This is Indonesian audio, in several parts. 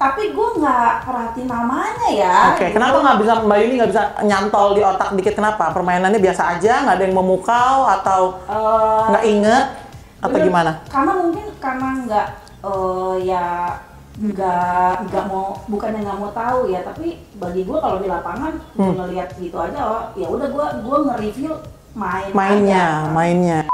tapi gue nggak perhatiin namanya ya. Oke, gitu. kenapa nggak bisa Mbak Yuni nggak bisa nyantol di otak dikit? Kenapa? Permainannya biasa aja, nggak ada yang memukau atau nggak inget atau gimana? Karena mungkin karena nggak ya nggak mau, bukannya nggak mau tahu ya, tapi bagi gue kalau di lapangan gue ngeliat gitu aja, ya udah gue nge-review mainnya.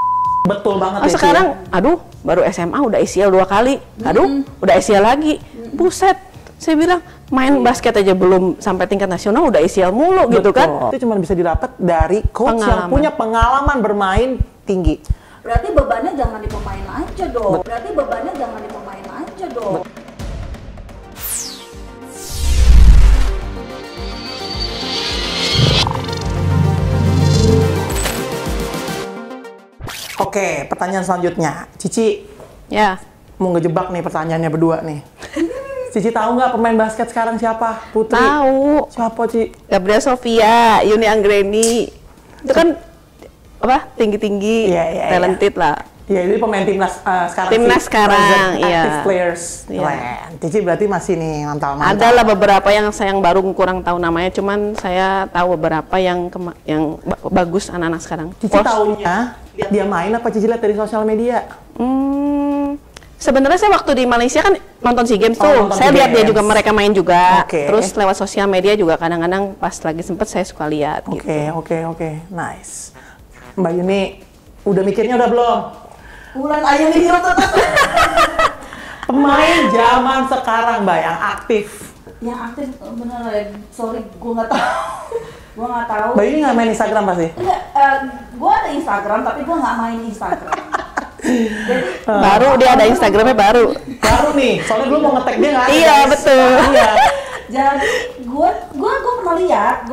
Betul banget ya. Sekarang, aduh, baru SMA udah ACL 2 kali, aduh, udah ACL lagi, buset. Saya bilang main basket aja belum sampai tingkat nasional udah ACL mulu gitu kan? Itu cuma bisa didapat dari coach yang punya pengalaman bermain tinggi. Berarti bebannya jangan di pemain aja dong. Oke, pertanyaan selanjutnya, Cici. Ya. Mau ngejebak nih pertanyaannya berdua nih. Cici tahu nggak pemain basket sekarang siapa? Putri. Tahu. Siapa, Ci? Gabriela Sofia, Yuni Anggreni. Itu kan apa? Tinggi-tinggi, talented lah. Iya, ini pemain timnas sekarang. Timnas sekarang, iya. Active players. Keren. Cici berarti masih nih mantap. Ada lah beberapa yang saya baru kurang tahu namanya, cuman saya tahu beberapa yang bagus anak-anak sekarang. Cici taunya lihat dia main apa Cici lihat dari sosial media? Sebenarnya saya waktu di Malaysia kan nonton SEA Games tuh, saya lihat dia juga, mereka main juga. Terus lewat sosial media juga kadang-kadang pas lagi sempet saya suka lihat. Oke, nice. Mbak Yuni, udah mikirnya udah belum? Bulan aja nih Pemain zaman sekarang Mbak yang aktif. Yang aktif beneran, sorry gue nggak tahu. Gue nggak tahu. Mbak Yuni nggak main Instagram pasti? Enggak, gue ada Instagram tapi gue nggak main Instagram. Jadi baru dia ada Instagramnya baru nih, soalnya dulu mau nge-tag dia nggak ada. Iya betul. Iya. Jadi gue pernah lihat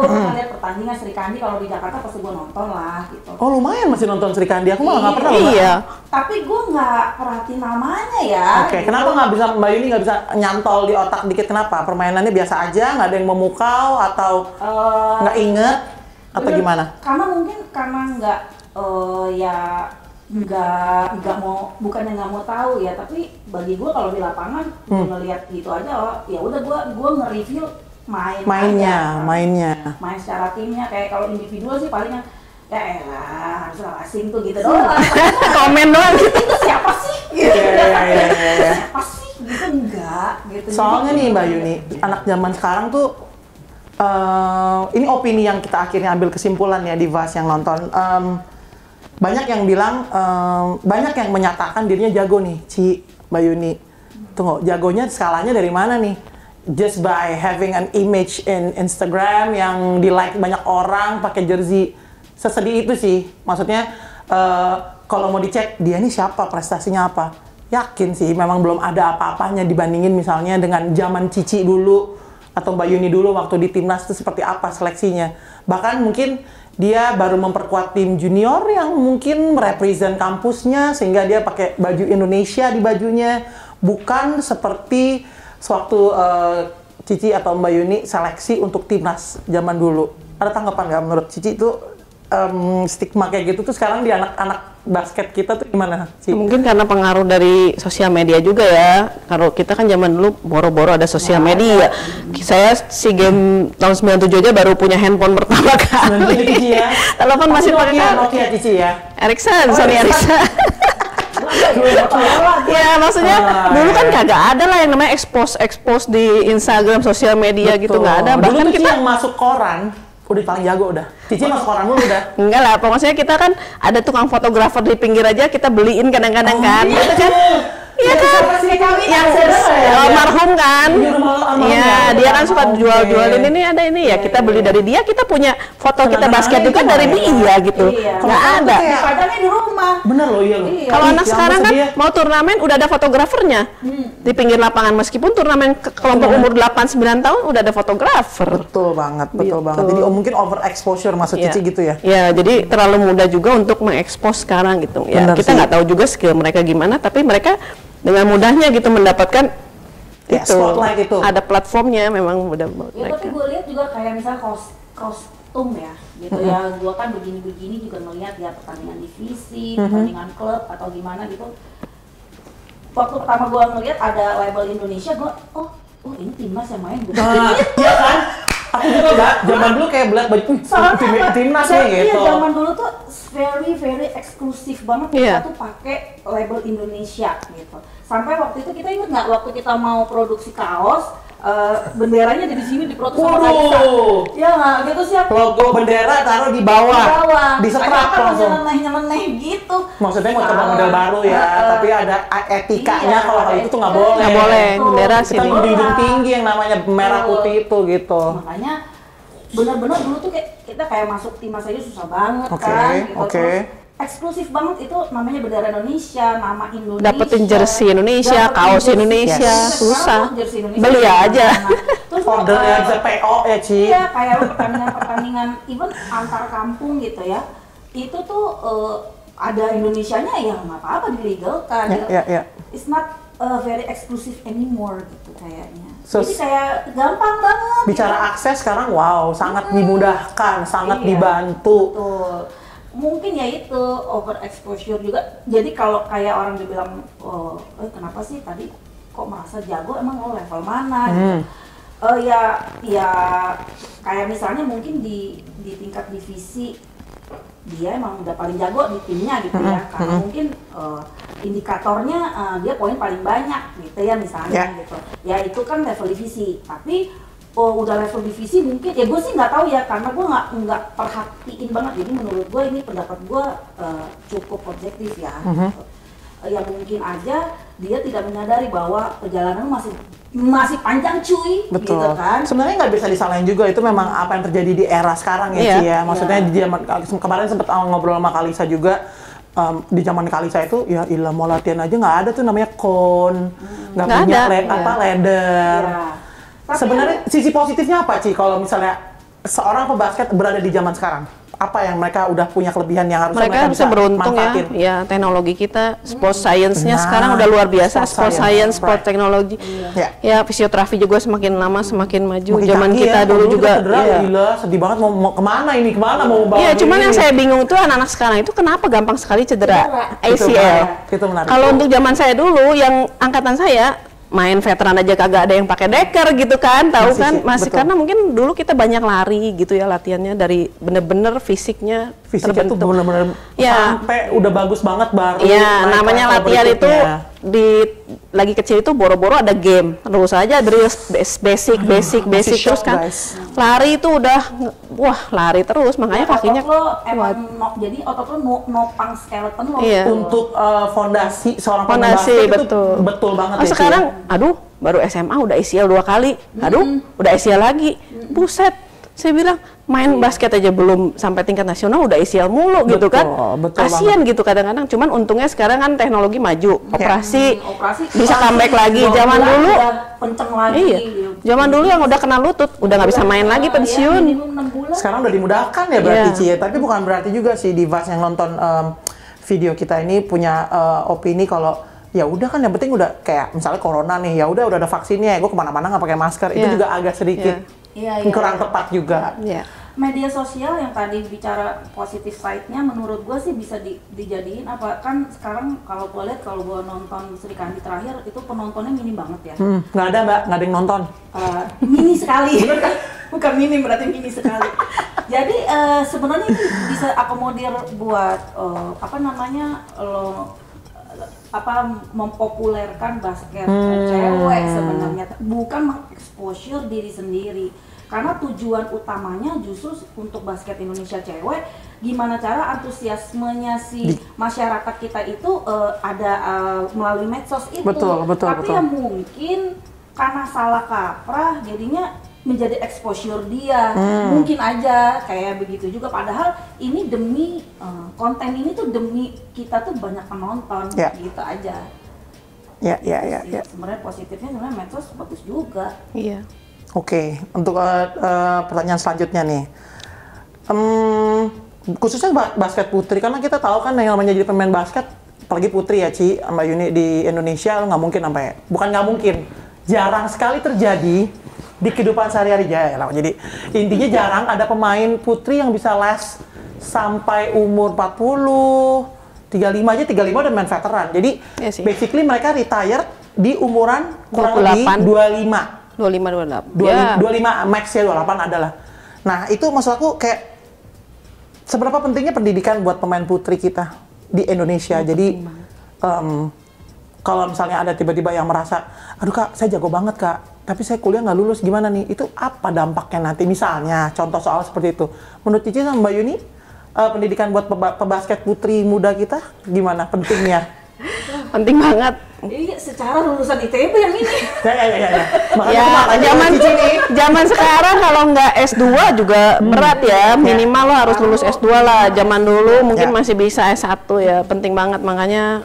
pertandingan Sri Kandi kalau di Jakarta, pasti gue nonton lah gitu. Oh lumayan masih nonton Sri Kandi, aku malah nggak pernah. Iya. Tapi gue nggak perhatiin namanya ya. Oke, gitu. kenapa nggak bisa Mbak Yuni nggak bisa nyantol di otak dikit? Kenapa? Permainannya biasa aja, nggak ada yang memukau atau nggak inget atau gimana? Karena mungkin karena nggak ya nggak mau, bukannya nggak mau tahu ya, tapi bagi gue kalau di lapangan ngelihat gitu aja, ya udah gue nge-review mainnya main secara timnya. Kayak kalau individual sih palingnya ya elah harus asing tuh gitu doang. Komen doang gitu. Itu siapa sih? Siapa sih? Gitu enggak gitu. Soalnya nih Mbak Yuni, anak zaman sekarang tuh ini opini yang kita akhirnya ambil kesimpulan ya di VAS yang nonton. Banyak yang bilang, banyak yang menyatakan dirinya jago nih, Mbak Yuni. Tunggu, jagonya skalanya dari mana nih? Just by having an image in Instagram yang di-like banyak orang, pakai jersey. Sesedih itu sih. Maksudnya, kalau mau dicek, dia nih siapa, prestasinya apa? Yakin sih, memang belum ada apa-apanya dibandingin misalnya dengan zaman Cici dulu, atau Mbak Yuni dulu waktu di timnas itu seperti apa seleksinya. Bahkan mungkin dia baru memperkuat tim junior yang mungkin merepresent kampusnya sehingga dia pakai baju Indonesia di bajunya, bukan seperti sewaktu Cici atau Mbak Yuni seleksi untuk timnas zaman dulu. Ada tanggapan nggak menurut Cici itu stigma kayak gitu tuh sekarang di anak-anak basket kita tuh gimana sih? Mungkin karena pengaruh dari sosial media juga ya. Kalau kita kan zaman dulu boro-boro ada sosial media. Saya SEA Games tahun 97 aja baru punya handphone pertama kali. Ya. Telepon masih pakai Nokia Cici ya. Ericsson, Sony Ericsson. Ya maksudnya dulu kan kagak ada lah yang namanya expose di Instagram, sosial media. Betul. Gitu nggak ada. Bahkan dulu kita yang masuk koran udah paling jago udah. Cici masuk koran dulu udah. Enggak lah, pokoknya kita kan ada tukang fotografer di pinggir aja kita beliin kadang-kadang kan. Iya gitu kan. Iya kan? Yang almarhum kan? Iya, dia kan suka jual-jualin ini ada ini ya. Kita beli dari dia, kita punya foto kita basket juga dari dia gitu. Nggak ada. Padahal di rumah. Bener loh, iya loh. Kalau anak sekarang kan mau turnamen udah ada fotografernya di pinggir lapangan, meskipun turnamen kelompok umur 8-9 tahun udah ada fotografer. Betul banget. Jadi mungkin overexposure maksud Cici gitu ya? Ya, jadi terlalu mudah juga untuk mengekspos sekarang gitu. Ya, kita nggak tahu juga skill mereka gimana, tapi mereka dengan mudahnya gitu mendapatkan spotlight itu. Ada platformnya memang mudah buat mereka. Tapi gue lihat juga kayak misalnya kostum ya, gitu ya. Gue kan begini-begini juga melihat ya pertandingan divisi, pertandingan klub atau gimana gitu. Waktu pertama gue ngeliat ada label Indonesia, gue oh ini timnas yang main gitu. Nah, iya kan? Aku juga enggak, zaman dulu kayak beli baju timnas nih gitu. Iya, zaman dulu tuh very eksklusif banget kita tuh pakai label Indonesia gitu. Sampai waktu itu kita ingat nggak waktu kita mau produksi kaos, benderanya di sini diprotes sama Raisa. Iya nggak gitu sih. Logo bendera taruh di bawah, di strap langsung. Nyeleneh gitu. Maksudnya mau coba model baru ya, tapi ada etikanya kalau hal itu tuh nggak boleh. Nggak boleh, bendera sini. Kita menjunjung tinggi yang namanya merah putih itu gitu. Makanya benar-benar dulu tuh kita kayak masuk timnas aja susah banget kan. Gitu. Terus, eksklusif banget itu namanya bendera Indonesia, nama Indonesia. Dapetin jersey Indonesia, kaos Indonesia, susah. Beli aja. Terus ordernya aja PO ya Ci. Iya, kayak pertandingan even antar kampung gitu ya. Itu tuh ada Indonesianya ya nggak apa-apa dilegalkan. Iya. It's not very exclusive anymore gitu kayaknya. Jadi kayak gampang banget. Bicara gitu. akses sekarang wow, sangat dimudahkan, sangat dibantu. Betul. Mungkin ya itu overexposure juga. Jadi kalau kayak orang dibilang, kenapa sih tadi kok merasa jago, emang lo level mana? Gitu. Ya kayak misalnya mungkin di tingkat divisi dia emang udah paling jago di timnya gitu ya. Karena mungkin indikatornya dia poin paling banyak gitu ya misalnya gitu. Ya itu kan level divisi. Tapi udah level divisi mungkin ya gue sih nggak tahu ya karena gue nggak perhatiin banget, jadi menurut gue ini pendapat gue cukup objektif ya. Ya mungkin aja dia tidak menyadari bahwa perjalanan masih panjang cuy. Betul. Gitu kan. Sebenarnya nggak bisa disalahin juga, itu memang apa yang terjadi di era sekarang ya Ci ya. Maksudnya di zaman kemarin sempat ngobrol sama Kalisa juga. Di zaman Kalisa itu ya ilah mau latihan aja nggak ada tuh namanya nggak punya ladder. Sebenarnya sisi positifnya apa Ci kalau misalnya seorang pebasket berada di zaman sekarang? Apa yang mereka udah punya kelebihan yang harusnya mereka bisa beruntung manfaatin? ya teknologi kita, sports science-nya sekarang udah luar biasa, sports science, sport teknologi. Ya fisioterapi juga semakin lama semakin maju. Zaman kita dulu juga gila, sedih banget mau kemana mau bawa. Iya, cuman yang saya bingung itu anak-anak sekarang itu kenapa gampang sekali cedera ACL. Itu menarik. Kalau untuk zaman saya dulu yang angkatan saya main veteran aja kagak ada yang pakai deker gitu kan, tahu masih karena mungkin dulu kita banyak lari gitu ya latihannya dari bener-bener fisiknya itu bener-bener sampai udah bagus banget baru. Iya, namanya latihan itu lagi kecil itu boro-boro ada game terus aja drills basic terus kan lari itu udah lari terus makanya kakinya kuat. Jadi otot lo nopang skeleton lo untuk fondasi seorang pemain basket itu betul banget ya. Sekarang aduh baru SMA udah ACL 2 kali, udah ACL lagi, buset. Saya bilang main basket aja belum sampai tingkat nasional udah ACL mulu gitu kan. Kasian gitu kadang-kadang. Cuman untungnya sekarang kan teknologi maju, operasi bisa comeback lagi. Zaman dulu kenceng lagi. Iya. Zaman dulu yang udah kena lutut udah nggak bisa main lagi, pensiun. Sekarang udah dimudahkan ya berarti Ci. Tapi bukan berarti juga sih Divas yang nonton video kita ini punya opini kalau ya udah kan yang penting udah kayak misalnya corona nih, ya udah ada vaksinnya, gue kemana-mana nggak pakai masker. Itu juga agak sedikit kurang tepat juga. Media sosial yang tadi bicara positif side-nya menurut gue sih bisa dijadiin apa, kan sekarang kalau gue lihat kalau gue nonton Sri Kandi terakhir itu penontonnya minim banget ya. Nggak ada Mbak, nggak ada yang nonton. Mini sekali. Bukan minim, berarti mini sekali. Jadi sebenarnya ini bisa akomodir buat mempopulerkan basket cewek sebenarnya, bukan mengeksposur diri sendiri. Karena tujuan utamanya justru untuk basket Indonesia cewek, gimana cara antusiasmenya si masyarakat kita itu ada melalui medsos itu. Betul. Tapi ya mungkin karena salah kaprah jadinya menjadi exposure dia. Mungkin aja kayak begitu juga, padahal ini demi konten ini tuh demi kita tuh banyak penonton gitu aja. Ya. Sebenarnya positifnya sebenarnya medsos bagus juga. Iya. Oke, untuk pertanyaan selanjutnya nih, khususnya basket putri, karena kita tahu kan yang namanya jadi pemain basket, apalagi putri ya Ci, Mbak Yuni di Indonesia nggak mungkin jarang sekali terjadi di kehidupan sehari-hari jadi intinya jarang ada pemain putri yang bisa les sampai umur 40, 35 udah main veteran. Jadi basically mereka retired di umuran kurang lebih 25. 25, 28. 25 max ya, 28 adalah. Nah, itu maksud aku kayak seberapa pentingnya pendidikan buat pemain putri kita di Indonesia. Jadi kalau misalnya ada tiba-tiba yang merasa, aduh Kak, saya jago banget Kak, tapi saya kuliah nggak lulus, gimana nih? Itu apa dampaknya nanti? Misalnya, contoh soal seperti itu. Menurut Cici sama Mbak Yuni, pendidikan buat pebasket putri muda kita, gimana pentingnya? Penting banget. Iya, secara lulusan ITB yang ini. Ya. Ya, zaman sekarang kalau nggak S2 juga berat ya. Minimal lo harus lulus S2 lah. Zaman dulu mungkin masih bisa S1 ya. Penting banget, makanya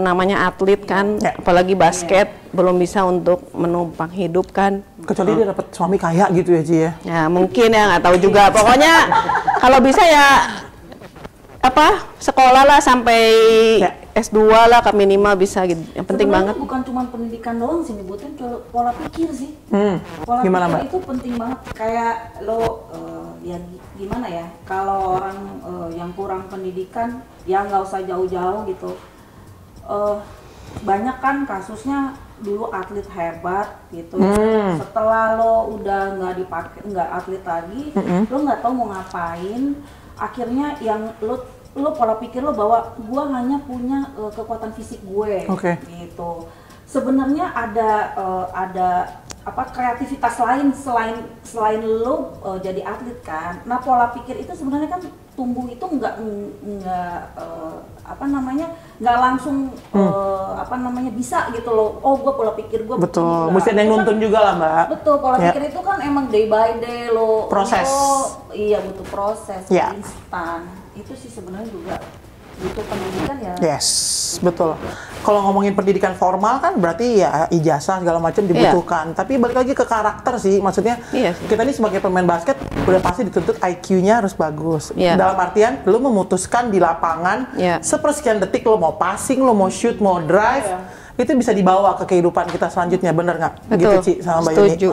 namanya atlet kan, apalagi basket belum bisa untuk menumpang hidup kan. Kecuali dia dapat suami kaya gitu ya Ci ya. Ya mungkin ya, nggak tahu juga. Pokoknya kalau bisa ya sekolah lah sampai S2 lah, minimal bisa gitu. Yang penting banget. Bukan cuma pendidikan doang sih, nyebutin pola pikir sih. Pola Gimana, pikir Mbak? itu penting banget. Kayak lo ya gimana ya? Kalau orang yang kurang pendidikan, ya nggak usah jauh-jauh gitu. Banyak kan kasusnya dulu atlet hebat gitu. Setelah lo udah nggak atlet lagi, lo nggak tahu mau ngapain. Akhirnya yang lo pola pikir lo bahwa gue hanya punya kekuatan fisik gue, gitu. Sebenarnya ada kreativitas lain selain lo jadi atlet kan. Nah, pola pikir itu sebenarnya kan tumbuh itu nggak langsung bisa gitu loh. Oh, gue pola pikir gue betul. Mesti ada yang nuntun juga lah Mbak. Betul, pola pikir itu kan emang day by day lo proses. Iya, butuh proses, instan. Itu sih sebenarnya juga butuh pendidikan ya. Yes, betul. Kalau ngomongin pendidikan formal kan berarti ya ijazah segala macam dibutuhkan. Tapi balik lagi ke karakter sih, maksudnya kita ini sebagai pemain basket udah pasti dituntut IQ-nya harus bagus. Dalam artian lu memutuskan di lapangan sepersekian detik lo mau passing, lo mau shoot, mau drive, itu bisa dibawa ke kehidupan kita selanjutnya, bener nggak? Gitu Ci sama Mbak Yuni. Setuju.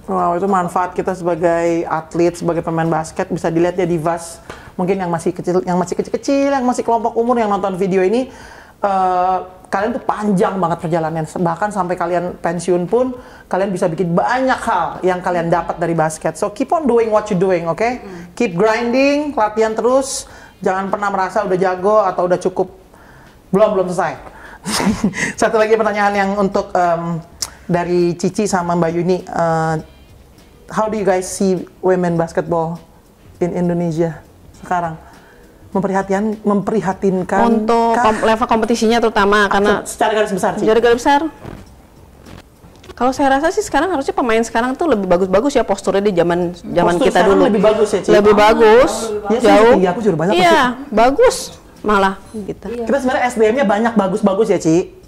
Wow, itu manfaat kita sebagai atlet, sebagai pemain basket bisa dilihat ya di VAS. Mungkin yang masih kecil, yang masih kelompok umur yang nonton video ini, kalian tuh panjang banget perjalanannya. Bahkan sampai kalian pensiun pun, kalian bisa bikin banyak hal yang kalian dapat dari basket. So keep on doing what you doing, oke? Keep grinding, latihan terus. Jangan pernah merasa udah jago atau udah cukup. Belum selesai. Satu lagi pertanyaan yang untuk dari Cici sama Mbak Yuni. How do you guys see women basketball in Indonesia sekarang? Memprihatinkan untuk level kompetisinya terutama karena secara garis besar sih. Secara garis besar. Kalau saya rasa sih sekarang harusnya pemain sekarang tuh lebih bagus-bagus ya posturnya di zaman kita dulu. Lebih bagus ya, Ci? Lebih bagus, jauh. Iya, aku juga banyak. Iya, bagus malah gitu. Kita sebenarnya SDM-nya banyak bagus-bagus ya, Ci.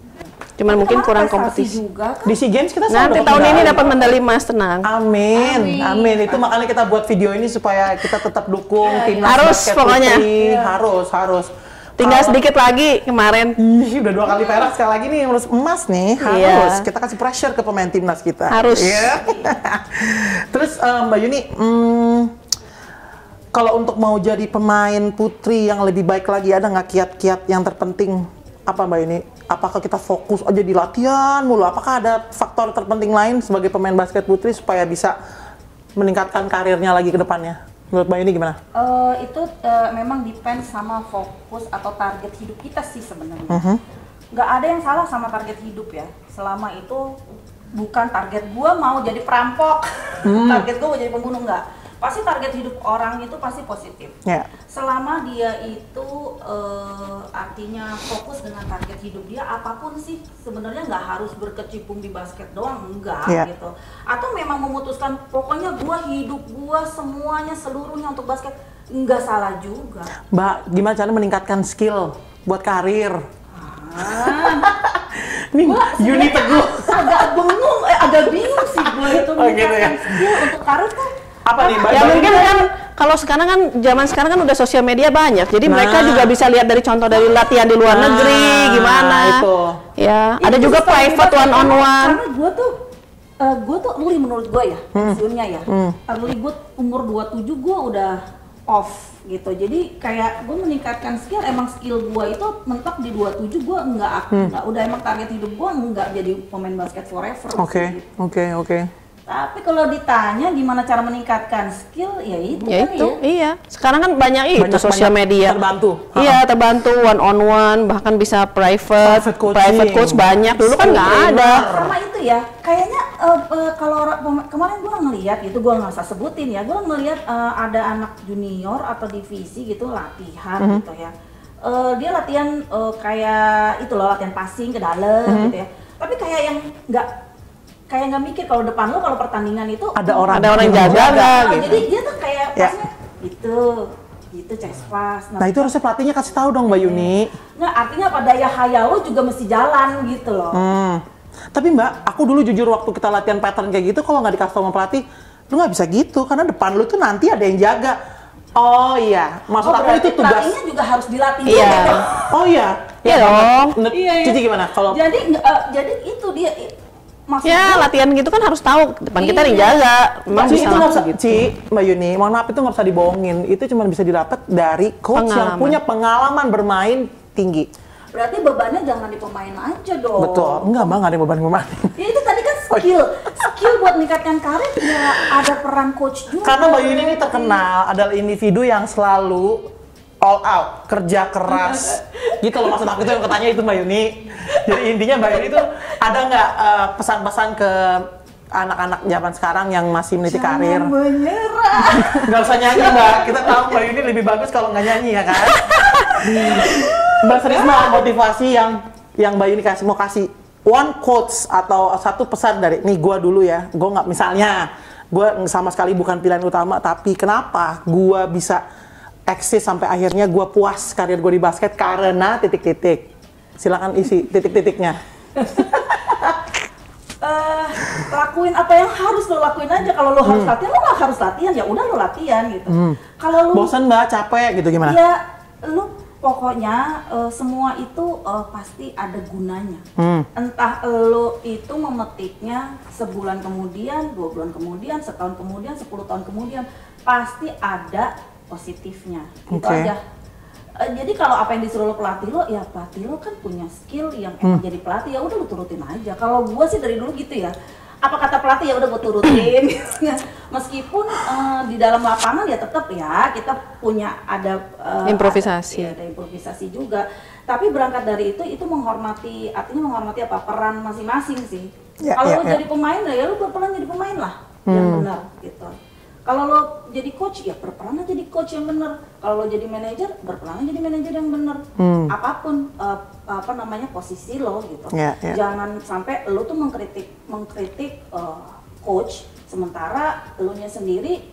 Cuman mungkin kurang kompetisi. Juga, kan? Di SEA Games kita nanti tahun ini dapat medali emas, tenang. Amin. Itu makanya kita buat video ini supaya kita tetap dukung timnas harus basket pokoknya. putri. Harus. Tinggal sedikit lagi kemarin. Udah 2 kali perak, sekali lagi nih harus emas nih. Harus. Kita kasih pressure ke pemain timnas kita. Harus. Terus Mbak Yuni, kalau untuk mau jadi pemain putri yang lebih baik lagi, ada nggak kiat-kiat yang terpenting? Apa Mbak Yuni? Apakah kita fokus aja di latihan mulu? Apakah ada faktor terpenting lain sebagai pemain basket putri supaya bisa meningkatkan karirnya lagi ke depannya? Menurut Mbak Yuni gimana? Itu memang depend sama fokus atau target hidup kita sih sebenarnya. Nggak ada yang salah sama target hidup ya. Selama itu bukan target gua mau jadi perampok, target gua mau jadi pembunuh, nggak. Pasti target hidup orang itu pasti positif. Selama dia itu artinya fokus dengan target hidup dia, apapun sih sebenarnya nggak harus berkecimpung di basket doang, enggak gitu. Atau memang memutuskan pokoknya gua hidup gua semuanya seluruhnya untuk basket, nggak salah juga. Mbak, gimana cara meningkatkan skill buat karir? Nih, Yuni Teguh. Agak bingung sih gua itu meningkatkan skill untuk karir tuh. Apa nih Mbak? Ya mungkin kan kalau sekarang kan zaman sekarang kan udah sosial media banyak, jadi mereka juga bisa lihat dari contoh dari latihan di luar negeri gimana. Itu. Ya, ada juga private one on one. Karena gue tuh early menurut gue ya, pensiunnya ya. Early gue umur 27 gue udah off gitu. Jadi kayak gue meningkatkan skill, emang skill gue itu mentok di 27, gue nggak udah emang target hidup gue nggak jadi pemain basket forever. Oke. Tapi kalau ditanya gimana cara meningkatkan skill, ya itu Ya kan itu, iya. Sekarang kan banyak itu sosial media. Terbantu. Iya, terbantu one on one, bahkan bisa private coach banyak. Dulu kan nggak ada. Sama itu ya, kayaknya kalau kemarin gue ngeliat gitu, gue nggak usah sebutin ya, gue ngeliat ada anak junior atau divisi gitu latihan gitu ya. Dia latihan kayak itu loh, latihan passing ke dalam gitu ya. Tapi kayak yang nggak mikir kalau depan lo, kalau pertandingan itu ada orang yang jaga gitu. Jadi dia tuh kayak pasnya gitu chest pass. Nah itu harusnya pelatihnya kasih tahu dong Mbak Yuni. Nggak, artinya apa, daya hayal lo juga mesti jalan gitu loh. Tapi Mbak, aku dulu jujur waktu kita latihan pattern kayak gitu, kalau nggak dikasih tahu sama pelatih, lu nggak bisa gitu, karena depan lu tuh nanti ada yang jaga. Oh iya, maksud aku itu tugas. Pelatihnya juga harus dilatih. Iya. Oh iya. Iya dong. Cici gimana? Kalau jadi itu dia. Ya, latihan gitu kan harus tahu depan kita yang jaga. Memang Ci, bisa itu nggak langsung usah, Ci, Mbak Yuni, mohon maaf, itu nggak usah dibohongin. Itu cuma bisa didapat dari coach yang punya pengalaman bermain tinggi. Berarti bebannya jangan di pemain aja dong. Betul, enggak Mbak, nggak ada beban pemain. Ya itu tadi kan skill buat meningkatkan karir, ya ada peran coach juga. Karena Mbak Yuni ini terkenal adalah individu yang selalu all out, kerja keras, gitu loh, maksud aku itu yang katanya itu Mbak Yuni. Jadi intinya Mbak Yuni itu ada nggak pesan-pesan ke anak-anak zaman sekarang yang masih meniti karir? Jangan menyerah. Nggak usah nyanyi Mbak, kita tahu Mbak Yuni lebih bagus kalau nggak nyanyi ya kan? Mbak Srisma, motivasi yang Mbak Yuni mau kasih one quotes atau satu pesan dari nih gua dulu ya, gua nggak, misalnya gua sama sekali bukan pilihan utama, tapi kenapa gua bisa eksis sampai akhirnya gue puas karir gue di basket karena titik-titik. Silakan isi titik-titiknya. Lakuin apa yang harus lo lakuin aja. Kalau lo harus latihan, lo nggak harus latihan, ya udah lo latihan gitu. Kalau lo bosan Mbak, capek gitu gimana? Ya lo pokoknya semua itu pasti ada gunanya. Entah lo itu memetiknya sebulan kemudian, 2 bulan kemudian, setahun kemudian, 10 tahun kemudian, pasti ada positifnya, gitu aja. Jadi kalau apa yang disuruh lo pelatih lo, ya pelatih lo kan punya skill yang emang jadi pelatih, ya udah lo turutin aja. Kalau gue sih dari dulu gitu ya, apa kata pelatih ya udah gue turutin. Meskipun di dalam lapangan ya tetap ya kita punya ada improvisasi. Ada improvisasi juga. Tapi berangkat dari itu menghormati, artinya menghormati apa, peran masing-masing sih. Kalau lo jadi pemain ya lo berperan jadi pemain lah yang benar gitu. Kalau lo jadi coach, ya berperan aja jadi coach yang benar. Kalau lo jadi manajer, berperan aja jadi manajer yang benar. Apapun posisi lo gitu. Jangan sampai lo tuh mengkritik coach, sementara lo nya sendiri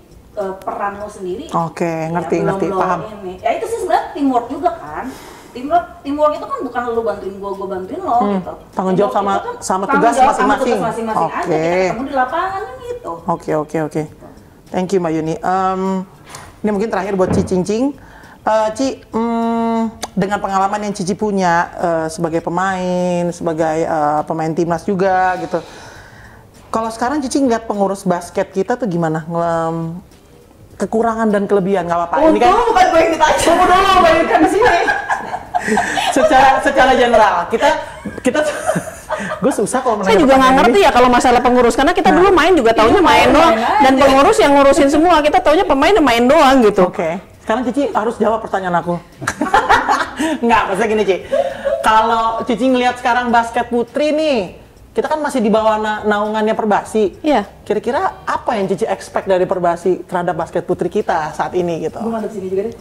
peran lo sendiri. Oke, ngerti, paham. Ya itu sih sebenarnya teamwork juga kan. Teamwork itu kan bukan lo bantuin gue bantuin lo gitu. Tanggung jawab sama tugas masing-masing. Aja kita ketemu di lapangan gitu. Oke. Thank you Mbak Yuni. Ini mungkin terakhir buat Ci Cincing. Ci, dengan pengalaman yang Cici punya sebagai pemain, sebagai pemain timnas juga gitu. Kalau sekarang Cici ngeliat pengurus basket kita tuh gimana? Kekurangan dan kelebihan, nggak apa-apa. Ini kan bukan gue yang ditanya. Tunggu dulu, Mbak Yuni kan di sini. secara general kita gue susah kalau saya juga nggak ngerti ya kalau masalah pengurus, karena kita dulu main juga taunya main doang, dan pengurus yang ngurusin semua, kita taunya pemain main doang gitu. Oke. Sekarang Cici harus jawab pertanyaan aku. Nggak, maksudnya gini Ci, kalau Cici ngelihat sekarang basket putri nih, kita kan masih di bawah naungannya Perbasi. Iya. Kira-kira apa yang Cici expect dari Perbasi terhadap basket putri kita saat ini gitu? Gue masuk sini juga deh.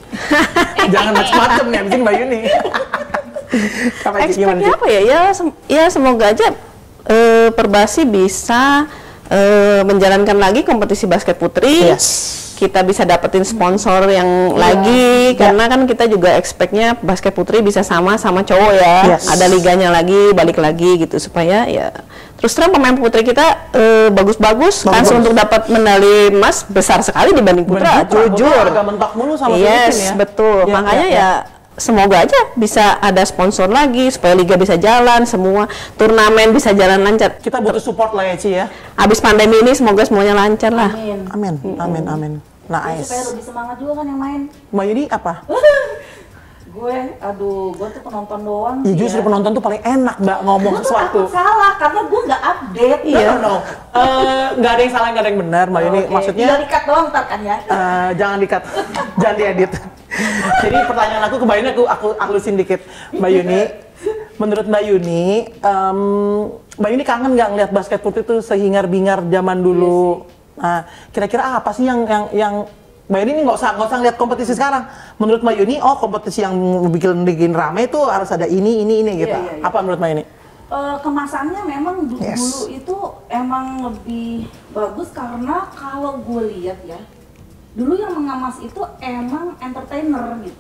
Jangan macam-macam nih, bikin Mbak Yuni. Expect-nya apa ya? Ya semoga aja Perbasi bisa menjalankan lagi kompetisi basket putri. Kita bisa dapetin sponsor yang lagi, karena kan kita juga expect-nya basket putri bisa sama cowok ya. Ada liganya lagi, balik lagi gitu, supaya ya terus terang pemain putri kita bagus-bagus, kans untuk dapat medali emas besar sekali dibanding putra, jujur. Agak mentok mulu sama Filipina ya. Betul. Makanya ya semoga aja bisa ada sponsor lagi supaya liga bisa jalan, semua turnamen bisa jalan lancar. Kita butuh support lah ya Ci ya. Abis pandemi ini semoga semuanya lancar lah. Amin. Ya, Nice. supaya lebih semangat juga kan yang main. Mbak Yuni apa? Gue tuh penonton doang Ya sih justru ya. penonton tuh paling enak Mbak ngomong Gue tuh sesuatu. takut salah karena gue nggak update. Iya, no. Nggak ada yang salah, nggak ada yang benar, Mbak Yuni. Oke. Maksudnya Tinggal di-cut doang ntar kan ya. jangan di-cut, jangan diedit. Jadi pertanyaan aku ke Mbak Yuni, aku halusin dikit. Mbak Yuni, menurut Mbak Yuni, Mbak Yuni kangen nggak ngeliat basket putri itu sehingar-bingar zaman dulu? Nah, kira-kira apa sih yang Mbak Yuni ini nggak usah ngeliat kompetisi sekarang. Menurut Mbak Yuni, oh kompetisi yang bikin rame itu harus ada ini gitu. Iya. Apa menurut Mbak Yuni? Kemasannya memang dulu Yes. itu emang lebih bagus karena kalau gue lihat ya, dulu yang mengemas itu emang entertainer gitu.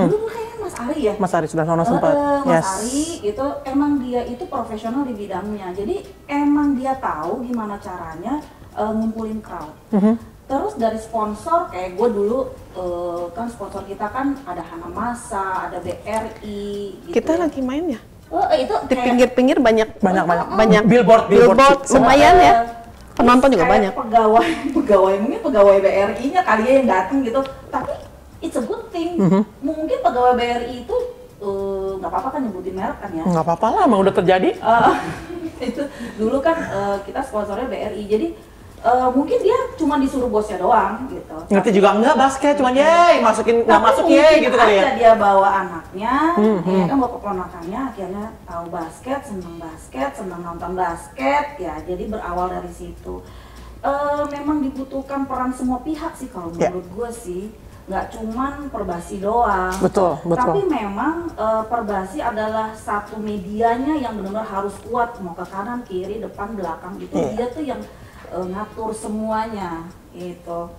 Dulu kayaknya Mas Ari ya. Mas Ari sudah sono sempat. Mas Ari itu emang dia itu profesional di bidangnya. Jadi emang dia tahu gimana caranya ngumpulin crowd. Terus dari sponsor kayak gue dulu kan sponsor kita kan ada Hanamasa, ada BRI. Gitu. Kita lagi main ya? Itu Di pinggir-pinggir banyak Billboard. lumayan ya. Penonton juga banyak. Mungkin pegawai BRI-nya kali ya yang datang gitu. Tapi it's a good thing. Mungkin pegawai BRI itu nggak apa-apa kan nyebutin merek kan ya? Nggak apa-apa lah, emang udah terjadi. Itu dulu kan kita sponsornya BRI. Jadi mungkin dia cuma disuruh bosnya doang gitu. Ngerti juga enggak basket, cuma yeay masukin nggak masuk mungkin yeay gitu kali ya. aja dia bawa anaknya, ya kan bawa keponakannya, akhirnya tahu basket, senang nonton basket, ya jadi berawal dari situ. Memang dibutuhkan peran semua pihak sih kalau menurut gue sih, nggak cuman Perbasi doang. Betul. Tapi memang Perbasi adalah satu medianya yang benar-benar harus kuat, mau ke kanan, kiri, depan, belakang gitu. Dia tuh yang ngatur semuanya gitu.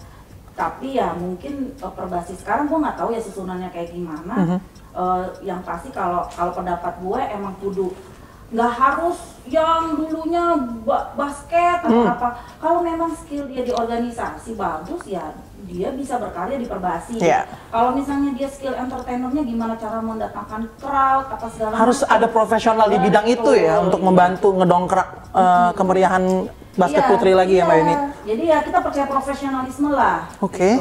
Tapi ya mungkin Perbasi sekarang gue nggak tahu ya susunannya kayak gimana. Yang pasti kalau pendapat gue emang kudu nggak harus yang dulunya basket atau apa. Kalau memang skill dia di organisasi bagus ya dia bisa berkarya di Perbasi. Kalau misalnya dia skill entertainernya gimana cara mendatangkan crowd apa segala Harus ada profesional di bidang itu ya untuk membantu ngedongkrak kemeriahan basket putri lagi ya Mbak Yuni. Jadi ya kita percaya profesionalisme lah. Oke,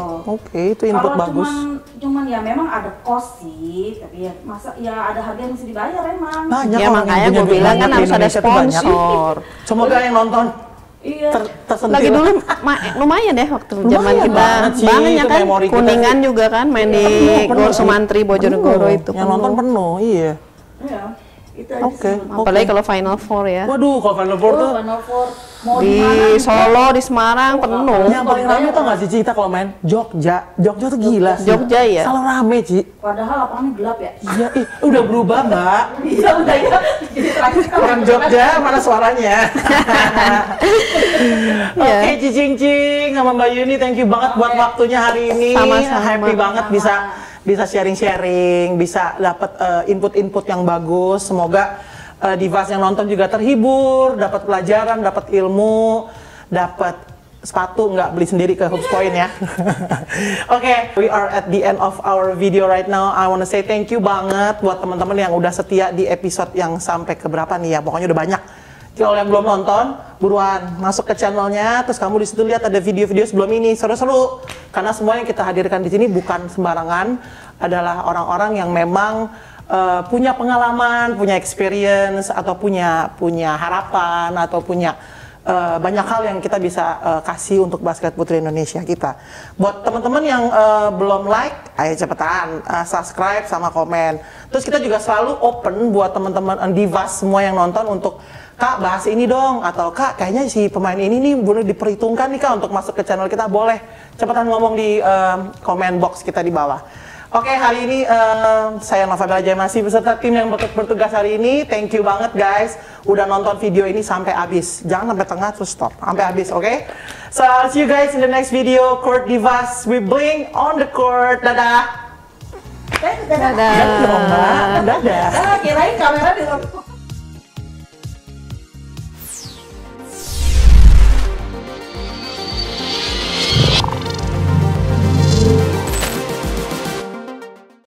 itu input Kalau bagus. cuman ya memang ada cost sih, tapi ya masa ya ada harga yang mesti dibayar emang. Banyak Ya orang makanya yang gue punya bilang duit kan di harus ada Indonesia tuh banyak. sponsor. Semoga yang nonton Iya. tersentil. Lagi dulu lumayan ya waktu zaman Lumayan kita banget sih, banyak itu kan. memori kita Kuningan sih. juga kan main di Penuh Gor sih. Sumantri Bojonegoro itu. Yang nonton penuh, iya. Iya. Itu aja Oke. sih. Apalagi kalau Final Four ya. Waduh, kalau Final Four tuh Final Four mau Di mana Solo, di Semarang penuh. yang paling rame tau nggak sih Ci, kita kalau main Jogja tuh gila sih. Jogja ya? Selalu rame Ci. Padahal lapangannya gelap ya. Iya, udah berubah Mbak. Iya udah ya. Jadi terakhir kita Orang Jogja mana suaranya? Oke, Cicing sama Mbak Yuni, thank you banget buat waktunya hari ini. Sama-sama. Happy banget bisa sharing-sharing, bisa dapat input-input yang bagus. Semoga Divas yang nonton juga terhibur, dapat pelajaran, dapat ilmu, dapat sepatu, nggak beli sendiri ke Hoops Point ya. Oke, we are at the end of our video right now. I wanna say thank you banget buat teman-teman yang udah setia di episode yang sampai ke berapa nih ya. Pokoknya udah banyak. Kalau yang belum nonton, buruan masuk ke channelnya, terus kamu di situ lihat ada video-video sebelum ini seru-seru. Karena semua yang kita hadirkan di sini bukan sembarangan, adalah orang-orang yang memang punya pengalaman, punya experience, atau punya harapan, atau punya banyak hal yang kita bisa kasih untuk basket putri Indonesia kita. Buat teman-teman yang belum like, ayo cepetan subscribe sama komen. Terus kita juga selalu open buat teman-teman Divas semua yang nonton untuk Kak bahas ini dong, atau Kak kayaknya si pemain ini nih boleh diperhitungkan nih Kak untuk masuk ke channel kita, boleh cepetan ngomong di komen box kita di bawah. Oke, hari ini saya Nova Bella Jaya masih beserta tim yang bertugas hari ini. Thank you banget guys, udah nonton video ini sampai habis. Jangan sampai tengah terus stop, sampai habis, oke? So, I'll see you guys in the next video. Court Divas, we bling on the court. Dadah. Dadah. Dadah. Dadah. Kirain kamera di